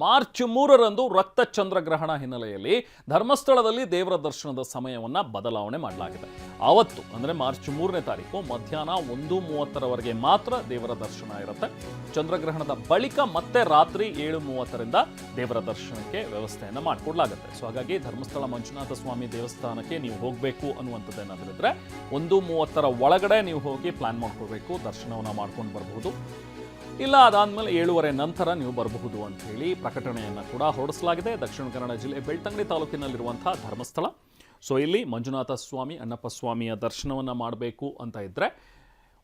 March 3ರಂದು ರಕ್ತ ಚಂದ್ರಗ್ರಹಣ ಹಿನ್ನೆಲೆಯಲ್ಲಿ ಧರ್ಮಸ್ಥಳದಲ್ಲಿ ದೇವರ ದರ್ಶನದ ಸಮಯವನ್ನು ಬದಲಾವಣೆ ಮಾಡಲಾಗಿದೆ. ಆವತ್ತು ಅಂದರೆ ಮಾರ್ಚ್ 3ನೇ ತಾರೀಕು ಮಧ್ಯಾಹ್ನ 1:30ರವರೆಗೆ ಮಾತ್ರ ದೇವರ ದರ್ಶನ ಇರುತ್ತೆ. ಚಂದ್ರಗ್ರಹಣದ ಬಳಿಕ ಮತ್ತೆ ರಾತ್ರಿ 7:30ರಿಂದ ದೇವರ ದರ್ಶನಕ್ಕೆ ವ್ಯವಸ್ಥೆಯನ್ನು ಮಾಡಿಕೊಡ್ಲಾಗುತ್ತೆ. ಸೊ ಹಾಗಾಗಿ ಧರ್ಮಸ್ಥಳ ಮಂಜುನಾಥ ಸ್ವಾಮಿ ದೇವಸ್ಥಾನಕ್ಕೆ ನೀವು ಹೋಗಬೇಕು ಅನ್ನುವಂಥದ್ದೇನಾದ್ರಿದ್ರೆ 1:30ರ ಒಳಗಡೆ ನೀವು ಹೋಗಿ ಪ್ಲಾನ್ ಮಾಡ್ಕೋಬೇಕು, ದರ್ಶನವನ್ನು ಮಾಡ್ಕೊಂಡು ಬರಬಹುದು. ಇಲ್ಲ ಅದಾದಮೇಲೆ 7:30 ನಂತರ ನೀವು ಬರಬಹುದು ಅಂತ ಹೇಳಿ ಪ್ರಕಟಣೆಯನ್ನು ಕೂಡ ಹೊರಡಿಸಲಾಗಿದೆ. ದಕ್ಷಿಣ ಕನ್ನಡ ಜಿಲ್ಲೆ ಬೆಳ್ತಂಗಡಿ ತಾಲೂಕಿನಲ್ಲಿರುವಂಥ ಧರ್ಮಸ್ಥಳ. ಸೊ ಇಲ್ಲಿ ಮಂಜುನಾಥ ಸ್ವಾಮಿ ಅಣ್ಣಪ್ಪ ಸ್ವಾಮಿಯ ದರ್ಶನವನ್ನು ಮಾಡಬೇಕು ಅಂತ ಇದ್ದರೆ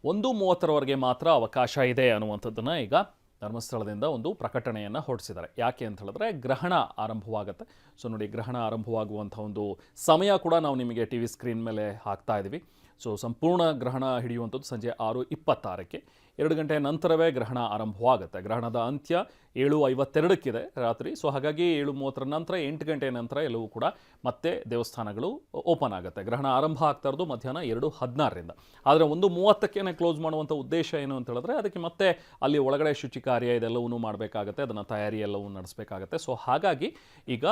1:30ರವರೆಗೆ ಮಾತ್ರ ಅವಕಾಶ ಇದೆ ಅನ್ನುವಂಥದ್ದನ್ನು ಈಗ ಧರ್ಮಸ್ಥಳದಿಂದ ಒಂದು ಪ್ರಕಟಣೆಯನ್ನು ಹೊರಡಿಸಿದ್ದಾರೆ. ಯಾಕೆ ಅಂತ ಹೇಳಿದ್ರೆ ಗ್ರಹಣ ಆರಂಭವಾಗುತ್ತೆ. ಸೊ ನೋಡಿ, ಗ್ರಹಣ ಆರಂಭವಾಗುವಂಥ ಒಂದು ಸಮಯ ಕೂಡ ನಾವು ನಿಮಗೆ ಟಿ ವಿ ಸ್ಕ್ರೀನ್ ಮೇಲೆ ಹಾಕ್ತಾ ಇದ್ದೀವಿ. ಸೊ ಸಂಪೂರ್ಣ ಗ್ರಹಣ ಹಿಡಿಯುವಂಥದ್ದು ಸಂಜೆ 6:26ಕ್ಕೆ. 2 ಗಂಟೆ ನಂತರವೇ ಗ್ರಹಣ ಆರಂಭವಾಗುತ್ತೆ. ಗ್ರಹಣದ ಅಂತ್ಯ 7:52ಕ್ಕಿದೆ ರಾತ್ರಿ. ಸೊ ಹಾಗಾಗಿ 7:30 ನಂತರ 8 ಗಂಟೆ ನಂತರ ಎಲ್ಲವೂ ಕೂಡ ಮತ್ತೆ ದೇವಸ್ಥಾನಗಳು ಓಪನ್ ಆಗುತ್ತೆ. ಗ್ರಹಣ ಆರಂಭ ಆಗ್ತಾ ಇರೋದು ಮಧ್ಯಾಹ್ನ 2:16ರಿಂದ. ಆದರೆ 1:30ಕ್ಕೆ ಕ್ಲೋಸ್ ಮಾಡುವಂಥ ಉದ್ದೇಶ ಏನು ಅಂತ ಹೇಳಿದ್ರೆ ಅದಕ್ಕೆ ಮತ್ತೆ ಅಲ್ಲಿ ಒಳಗಡೆ ಶುಚಿ ಕಾರ್ಯ ಇದೆಲ್ಲವೂ ಮಾಡಬೇಕಾಗತ್ತೆ, ಅದನ್ನು ತಯಾರಿ ಎಲ್ಲವೂ ನಡೆಸಬೇಕಾಗತ್ತೆ. ಸೊ ಹಾಗಾಗಿ ಈಗ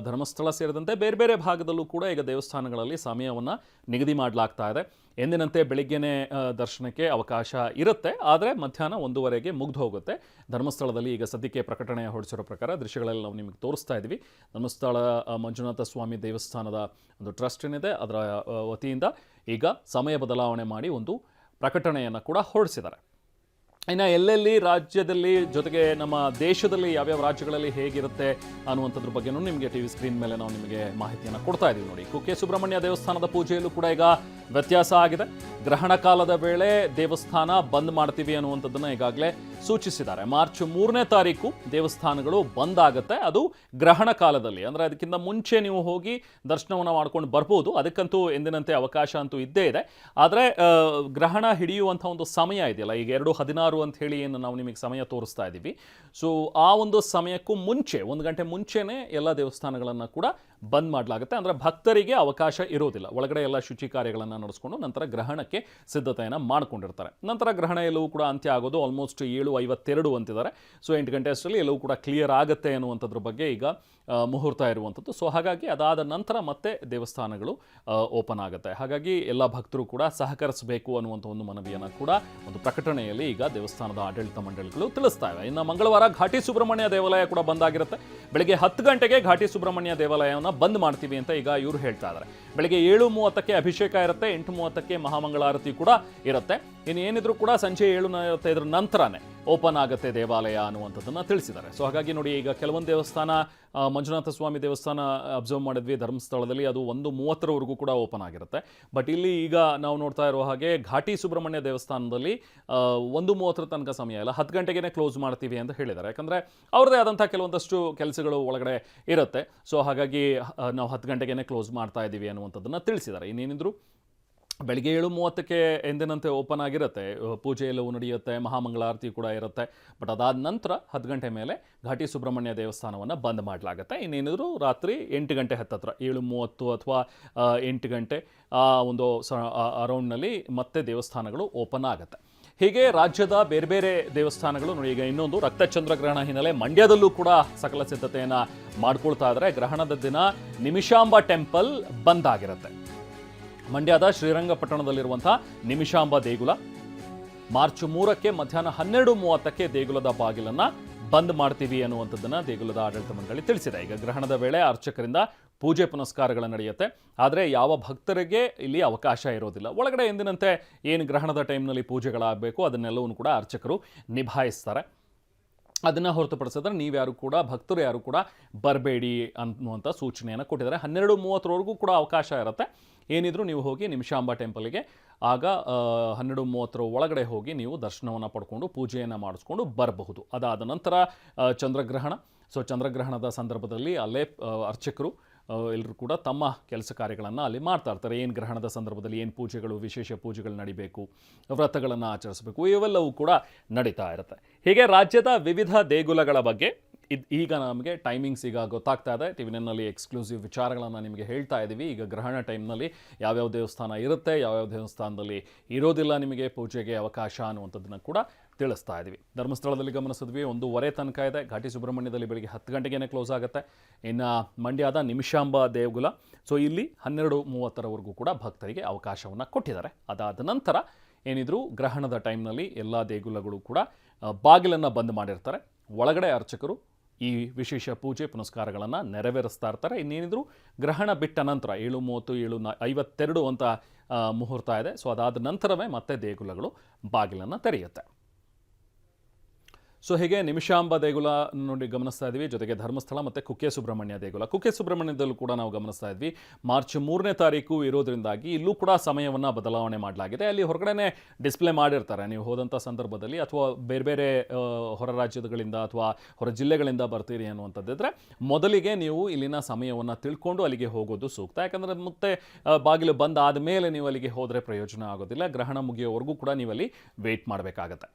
ಧರ್ಮಸ್ಥಳ ಸೇರಿದಂತೆ ಬೇರೆ ಬೇರೆ ಭಾಗದಲ್ಲೂ ಕೂಡ ಈಗ ದೇವಸ್ಥಾನಗಳಲ್ಲಿ ಸಮಯವನ್ನು ನಿಗದಿ ಮಾಡಲಾಗ್ತಾ ಇದೆ. ಎಂದಿನಂತೆ ಬೆಳಿಗ್ಗೆನೇ ದರ್ಶನಕ್ಕೆ ಅವಕಾಶ ಇರುತ್ತೆ, ಆದರೆ ಮಧ್ಯಾಹ್ನ 1:30ಗೆ ಮುಗ್ದು ಹೋಗುತ್ತೆ. ಧರ್ಮಸ್ಥಳದಲ್ಲಿ ಈಗ ಸದ್ಯಕ್ಕೆ ಪ್ರಕಟಣೆ ಹೊರಡಿಸಿರೋ ಪ್ರಕಾರ ದೃಶ್ಯಗಳಲ್ಲಿ ನಾವು ನಿಮಗೆ ತೋರಿಸ್ತಾ ಇದ್ದೀವಿ. ಧರ್ಮಸ್ಥಳ ಮಂಜುನಾಥ ಸ್ವಾಮಿ ದೇವಸ್ಥಾನದ ಒಂದು ಟ್ರಸ್ಟ್ ಏನಿದೆ ಅದರ ವತಿಯಿಂದ ಈಗ ಸಮಯ ಬದಲಾವಣೆ ಮಾಡಿ ಒಂದು ಪ್ರಕಟಣೆಯನ್ನು ಕೂಡ ಹೊರಡಿಸಿದ್ದಾರೆ. ಇನ್ನು ಎಲ್ಲೆಲ್ಲಿ ರಾಜ್ಯದಲ್ಲಿ ಜೊತೆಗೆ ನಮ್ಮ ದೇಶದಲ್ಲಿ ಯಾವ್ಯಾವ ರಾಜ್ಯಗಳಲ್ಲಿ ಹೇಗಿರುತ್ತೆ ಅನ್ನುವಂಥದ್ರ ಬಗ್ಗೆನೂ ನಿಮಗೆ ಟಿ ವಿ ಸ್ಕ್ರೀನ್ ಮೇಲೆ ನಾವು ನಿಮಗೆ ಮಾಹಿತಿಯನ್ನು ಕೊಡ್ತಾ ಇದ್ದೀವಿ. ನೋಡಿ, ಕುಕ್ಕೆ ಸುಬ್ರಹ್ಮಣ್ಯ ದೇವಸ್ಥಾನದ ಪೂಜೆಯಲ್ಲೂ ಕೂಡ ಈಗ ವ್ಯತ್ಯಾಸ ಆಗಿದೆ. ಗ್ರಹಣ ಕಾಲದ ವೇಳೆ ದೇವಸ್ಥಾನ ಬಂದ್ ಮಾಡ್ತೀವಿ ಅನ್ನುವಂಥದ್ದನ್ನು ಈಗಾಗಲೇ ಸೂಚಿಸಿದ್ದಾರೆ. ಮಾರ್ಚ್ 3ನೇ ತಾರೀಕು ದೇವಸ್ಥಾನಗಳು ಬಂದ್ ಆಗುತ್ತೆ. ಅದು ಗ್ರಹಣ ಕಾಲದಲ್ಲಿ, ಅಂದರೆ ಅದಕ್ಕಿಂತ ಮುಂಚೆ ನೀವು ಹೋಗಿ ದರ್ಶನವನ್ನು ಮಾಡ್ಕೊಂಡು ಬರ್ಬೋದು. ಅದಕ್ಕಂತೂ ಎಂದಿನಂತೆ ಅವಕಾಶ ಅಂತೂ ಇದ್ದೇ ಇದೆ. ಆದರೆ ಗ್ರಹಣ ಹಿಡಿಯುವಂಥ ಒಂದು ಸಮಯ ಇದೆಯಲ್ಲ, ಈಗ 2:16 ಅಂತ ಹೇಳಿ ಏನು ನಾವು ನಿಮಗೆ ಸಮಯ ತೋರಿಸ್ತಾ ಇದ್ದೀವಿ. ಸೊ ಆ ಒಂದು ಸಮಯಕ್ಕೂ ಮುಂಚೆ 1 ಗಂಟೆ ಮುಂಚೆನೇ ಎಲ್ಲ ದೇವಸ್ಥಾನಗಳನ್ನು ಕೂಡ ಬಂದ್ ಮಾಡಲಾಗುತ್ತೆ. ಅಂದರೆ ಭಕ್ತರಿಗೆ ಅವಕಾಶ ಇರೋದಿಲ್ಲ. ಒಳಗಡೆ ಎಲ್ಲ ಶುಚಿ ಕಾರ್ಯಗಳನ್ನು ನಡೆಸ್ಕೊಂಡು ನಂತರ ಗ್ರಹಣಕ್ಕೆ ಸಿದ್ಧತೆಯನ್ನು ಮಾಡ್ಕೊಂಡಿರ್ತಾರೆ. ನಂತರ ಗ್ರಹಣ ಎಲ್ಲವೂ ಕೂಡ ಅಂತ್ಯ ಆಗೋದು ಆಲ್ಮೋಸ್ಟ್ 7:52 ಅಂತಿದ್ದಾರೆ. ಸೊ 8 ಗಂಟೆ ಅಷ್ಟರಲ್ಲಿ ಎಲ್ಲವೂ ಕೂಡ ಕ್ಲಿಯರ್ ಆಗುತ್ತೆ ಅನ್ನುವಂಥದ್ರ ಬಗ್ಗೆ ಈಗ ಮುಹೂರ್ತ ಇರುವಂಥದ್ದು. ಸೊ ಹಾಗಾಗಿ ಅದಾದ ನಂತರ ಮತ್ತೆ ದೇವಸ್ಥಾನಗಳು ಓಪನ್ ಆಗುತ್ತೆ. ಹಾಗಾಗಿ ಎಲ್ಲ ಭಕ್ತರು ಕೂಡ ಸಹಕರಿಸಬೇಕು ಅನ್ನುವಂಥ ಒಂದು ಮನವಿಯನ್ನು ಕೂಡ ಒಂದು ಪ್ರಕಟಣೆಯಲ್ಲಿ ಈಗ ದೇವಸ್ಥಾನದ ಆಡಳಿತ ಮಂಡಳಿಗಳು ತಿಳಿಸ್ತಾ ಇವೆ. ಇನ್ನು ಮಂಗಳವಾರ ಘಾಟಿ ಸುಬ್ರಹ್ಮಣ್ಯ ದೇವಾಲಯ ಕೂಡ ಬಂದಾಗಿರುತ್ತೆ. ಬೆಳಗ್ಗೆ 10 ಗಂಟೆಗೆ ಘಾಟಿ ಸುಬ್ರಹ್ಮಣ್ಯ ದೇವಾಲಯವನ್ನು ಬಂದ್ ಮಾಡ್ತೀವಿ ಅಂತ ಈಗ ಇವರು ಹೇಳ್ತಾ ಇದ್ದಾರೆ. ಬೆಳಗ್ಗೆ 7:30ಕ್ಕೆ ಅಭಿಷೇಕ ಇರುತ್ತೆ, 8:30ಕ್ಕೆ ಮಹಾಮಂಗಳಾರತಿ ಕೂಡ ಇರುತ್ತೆ. ಇನ್ನೇನಿದ್ರು ಕೂಡ ಸಂಜೆ 7:45 ನಂತರನೇ ಓಪನ್ ಆಗುತ್ತೆ ದೇವಾಲಯ ಅನ್ನುವಂಥದ್ದನ್ನು ತಿಳಿಸಿದ್ದಾರೆ. ಸೊ ಹಾಗಾಗಿ ನೋಡಿ, ಈಗ ಕೆಲವೊಂದು ದೇವಸ್ಥಾನ, ಮಂಜುನಾಥ ಸ್ವಾಮಿ ದೇವಸ್ಥಾನ ಅಬ್ಸರ್ವ್ ಮಾಡಿದ್ವಿ ಧರ್ಮಸ್ಥಳದಲ್ಲಿ, ಅದು 1:30ರವರೆಗೂ ಕೂಡ ಓಪನ್ ಆಗಿರುತ್ತೆ. ಬಟ್ ಇಲ್ಲಿ ಈಗ ನಾವು ನೋಡ್ತಾ ಇರೋ ಹಾಗೆ ಘಾಟಿ ಸುಬ್ರಹ್ಮಣ್ಯ ದೇವಸ್ಥಾನದಲ್ಲಿ 1:30 ತನಕ ಸಮಯ ಇಲ್ಲ, 10 ಗಂಟೆಗೆ ಕ್ಲೋಸ್ ಮಾಡ್ತೀವಿ ಅಂತ ಹೇಳಿದ್ದಾರೆ. ಯಾಕಂದರೆ ಅವ್ರದ್ದೇ ಆದಂಥ ಕೆಲವೊಂದಷ್ಟು ಕೆಲಸಗಳು ಒಳಗಡೆ ಇರುತ್ತೆ. ಸೊ ಹಾಗಾಗಿ ನಾವು 10 ಗಂಟೆಗೆ ಕ್ಲೋಸ್ ಮಾಡ್ತಾ ಇದ್ದೀವಿ ಅನ್ನುವಂಥದ್ದನ್ನು ತಿಳಿಸಿದ್ದಾರೆ. ಇನ್ನೇನಿದ್ರು ಬೆಳಿಗ್ಗೆ 7:30ಕ್ಕೆ ಎಂದಿನಂತೆ ಓಪನ್ ಆಗಿರುತ್ತೆ, ಪೂಜೆ ಎಲ್ಲವೂ ನಡೆಯುತ್ತೆ, ಮಹಾಮಂಗಳಾರತಿ ಕೂಡ ಇರುತ್ತೆ. ಬಟ್ ಅದಾದ ನಂತರ 10 ಗಂಟೆ ಮೇಲೆ ಘಾಟಿ ಸುಬ್ರಹ್ಮಣ್ಯ ದೇವಸ್ಥಾನವನ್ನು ಬಂದ್ ಮಾಡಲಾಗುತ್ತೆ. ಇನ್ನೇನಿದ್ರು ರಾತ್ರಿ 8 ಗಂಟೆ ಹತ್ತತ್ರ 7:30 ಅಥವಾ 8 ಗಂಟೆ ಒಂದು ಅರೌಂಡ್ನಲ್ಲಿ ಮತ್ತೆ ದೇವಸ್ಥಾನಗಳು ಓಪನ್ ಆಗುತ್ತೆ. ಹೀಗೆ ರಾಜ್ಯದ ಬೇರೆ ಬೇರೆ ದೇವಸ್ಥಾನಗಳು ನೋಡಿ, ಈಗ ಇನ್ನೊಂದು ರಕ್ತ ಚಂದ್ರಗ್ರಹಣ ಹಿನ್ನೆಲೆ ಮಂಡ್ಯದಲ್ಲೂ ಕೂಡ ಸಕಲ ಸಿದ್ಧತೆಯನ್ನು ಮಾಡ್ಕೊಳ್ತಾ ಇದ್ದಾರೆ. ಗ್ರಹಣದ ದಿನ ನಿಮಿಷಾಂಬ ಟೆಂಪಲ್ ಬಂದ್ ಆಗಿರುತ್ತೆ. ಮಂಡ್ಯದ ಶ್ರೀರಂಗಪಟ್ಟಣದಲ್ಲಿರುವಂಥ ನಿಮಿಷಾಂಬ ದೇಗುಲ ಮಾರ್ಚ್ 3ಕ್ಕೆ ಮಧ್ಯಾಹ್ನ 12:30ಕ್ಕೆ ದೇಗುಲದ ಬಾಗಿಲನ್ನು ಬಂದ್ ಮಾಡ್ತೀವಿ ಅನ್ನುವಂಥದ್ದನ್ನು ದೇಗುಲದ ಆಡಳಿತ ಮಂಡಳಿ ತಿಳಿಸಿದೆ. ಈಗ ಗ್ರಹಣದ ವೇಳೆ ಅರ್ಚಕರಿಂದ ಪೂಜೆ ಪುನಸ್ಕಾರಗಳು ನಡೆಯುತ್ತೆ, ಆದರೆ ಯಾವ ಭಕ್ತರಿಗೆ ಇಲ್ಲಿ ಅವಕಾಶ ಇರೋದಿಲ್ಲ. ಒಳಗಡೆ ಎಂದಿನಂತೆ ಏನು ಗ್ರಹಣದ ಟೈಮ್ನಲ್ಲಿ ಪೂಜೆಗಳಾಗಬೇಕು ಅದನ್ನೆಲ್ಲವೂ ಕೂಡ ಅರ್ಚಕರು ನಿಭಾಯಿಸ್ತಾರೆ. ಅದನ್ನು ಹೊರತುಪಡಿಸಿದ್ರೆ ನೀವ್ಯಾರು ಕೂಡ, ಭಕ್ತರು ಯಾರು ಕೂಡ ಬರಬೇಡಿ ಅನ್ನುವಂಥ ಸೂಚನೆಯನ್ನು ಕೊಟ್ಟಿದ್ದಾರೆ. 12:30ರವರೆಗೂ ಕೂಡ ಅವಕಾಶ ಇರುತ್ತೆ. ಏನಿದ್ರು ನೀವು ಹೋಗಿ ನಿಮಿಷಾಂಬ ಟೆಂಪಲ್ಗೆ ಆಗ 12:30 ಒಳಗಡೆ ಹೋಗಿ ನೀವು ದರ್ಶನವನ್ನು ಪಡ್ಕೊಂಡು ಪೂಜೆಯನ್ನು ಮಾಡಿಸ್ಕೊಂಡು ಬರಬಹುದು. ಅದಾದ ನಂತರ ಚಂದ್ರಗ್ರಹಣ. ಸೊ ಚಂದ್ರಗ್ರಹಣದ ಸಂದರ್ಭದಲ್ಲಿ ಅಲ್ಲೇ ಅರ್ಚಕರು ಎಲ್ಲರೂ ಕೂಡ ತಮ್ಮ ಕೆಲಸ ಕಾರ್ಯಗಳನ್ನು ಅಲ್ಲಿ ಮಾಡ್ತಾ ಇರ್ತಾರೆ. ಏನು ಗ್ರಹಣದ ಸಂದರ್ಭದಲ್ಲಿ ಏನು ಪೂಜೆಗಳು, ವಿಶೇಷ ಪೂಜೆಗಳು ನಡಿಬೇಕು, ವ್ರತಗಳನ್ನು ಆಚರಿಸಬೇಕು, ಇವೆಲ್ಲವೂ ಕೂಡ ನಡೀತಾ ಇರುತ್ತೆ. ಹೀಗೆ ರಾಜ್ಯದ ವಿವಿಧ ದೇಗುಲಗಳ ಬಗ್ಗೆ ಈಗ ನಮಗೆ ಟೈಮಿಂಗ್ಸ್ ಈಗ ಗೊತ್ತಾಗ್ತಾ ಇದೆ. ಟಿ ವಿ ನೈನ್ನಲ್ಲಿ ಎಕ್ಸ್ಕ್ಲೂಸಿವ್ ವಿಚಾರಗಳನ್ನು ನಿಮಗೆ ಹೇಳ್ತಾ ಇದ್ದೀವಿ. ಈಗ ಗ್ರಹಣ ಟೈಮ್ನಲ್ಲಿ ಯಾವ್ಯಾವ ದೇವಸ್ಥಾನ ಇರುತ್ತೆ, ಯಾವ್ಯಾವ ದೇವಸ್ಥಾನದಲ್ಲಿ ಇರೋದಿಲ್ಲ ನಿಮಗೆ ಪೂಜೆಗೆ ಅವಕಾಶ ಅನ್ನುವಂಥದ್ದನ್ನು ಕೂಡ ತಿಳಿಸ್ತಾ ಇದ್ದೀವಿ. ಧರ್ಮಸ್ಥಳದಲ್ಲಿ ಗಮನಿಸಿದ್ವಿ 1:15 ತನಕ ಇದೆ. ಘಾಟಿ ಸುಬ್ರಹ್ಮಣ್ಯದಲ್ಲಿ ಬೆಳಿಗ್ಗೆ 10 ಗಂಟೆಗೇ ಕ್ಲೋಸ್ ಆಗುತ್ತೆ. ಇನ್ನು ಮಂಡ್ಯದ ನಿಮಿಷಾಂಬ ದೇಗುಲ, ಸೊ ಇಲ್ಲಿ 12:30ರವರೆಗೂ ಕೂಡ ಭಕ್ತರಿಗೆ ಅವಕಾಶವನ್ನು ಕೊಟ್ಟಿದ್ದಾರೆ. ಅದಾದ ನಂತರ ಏನಿದ್ರು ಗ್ರಹಣದ ಟೈಮ್ನಲ್ಲಿ ಎಲ್ಲ ದೇಗುಲಗಳು ಕೂಡ ಬಾಗಿಲನ್ನು ಬಂದ್ ಮಾಡಿರ್ತಾರೆ. ಒಳಗಡೆ ಅರ್ಚಕರು ಈ ವಿಶೇಷ ಪೂಜೆ ಪುನಸ್ಕಾರಗಳನ್ನು ನೆರವೇರಿಸ್ತಾ ಇರ್ತಾರೆ. ಇನ್ನೇನಿದ್ರು ಗ್ರಹಣ ಬಿಟ್ಟ ನಂತರ 7:30, 7:52 ಅಂತ ಮುಹೂರ್ತ ಇದೆ. ಸೊ ಅದಾದ ನಂತರವೇ ಮತ್ತೆ ದೇಗುಲಗಳು ಬಾಗಿಲನ್ನು ತೆರೆಯುತ್ತೆ. ಸೊ ಹೀಗೆ ನಿಮಿಷಾಂಬ ದೇಗುಲ ನೋಡಿ ಗಮನಿಸ್ತಾ ಇದ್ವಿ. ಜೊತೆಗೆ ಧರ್ಮಸ್ಥಳ ಮತ್ತು ಕುಕ್ಕೆ ಸುಬ್ರಹ್ಮಣ್ಯ ದೇಗುಲ, ಕುಕ್ಕೆ ಸುಬ್ರಹ್ಮಣ್ಯದಲ್ಲೂ ಕೂಡ ನಾವು ಗಮನಿಸ್ತಾ ಇದ್ವಿ. ಮಾರ್ಚ್ 3ನೇ ತಾರೀಕು ಇರೋದ್ರಿಂದಾಗಿ ಇಲ್ಲೂ ಕೂಡ ಸಮಯವನ್ನು ಬದಲಾವಣೆ ಮಾಡಲಾಗಿದೆ. ಅಲ್ಲಿ ಹೊರಗಡೆ ಡಿಸ್ಪ್ಲೇ ಮಾಡಿರ್ತಾರೆ. ನೀವು ಹೋದಂಥ ಸಂದರ್ಭದಲ್ಲಿ ಅಥವಾ ಬೇರೆ ಬೇರೆ ಹೊರ ರಾಜ್ಯಗಳಿಂದ ಅಥವಾ ಹೊರ ಜಿಲ್ಲೆಗಳಿಂದ ಬರ್ತೀರಿ ಅನ್ನುವಂಥದ್ದಿದ್ರೆ ಮೊದಲಿಗೆ ನೀವು ಇಲ್ಲಿನ ಸಮಯವನ್ನು ತಿಳ್ಕೊಂಡು ಅಲ್ಲಿಗೆ ಹೋಗೋದು ಸೂಕ್ತ. ಯಾಕಂದರೆ ಮತ್ತೆ ಬಾಗಿಲು ಬಂದ್ ಆದಮೇಲೆ ನೀವು ಅಲ್ಲಿಗೆ ಹೋದರೆ ಪ್ರಯೋಜನ ಆಗೋದಿಲ್ಲ. ಗ್ರಹಣ ಮುಗಿಯೋವರೆಗೂ ಕೂಡ ನೀವು ಅಲ್ಲಿ ವೇಟ್ ಮಾಡಬೇಕಾಗತ್ತೆ.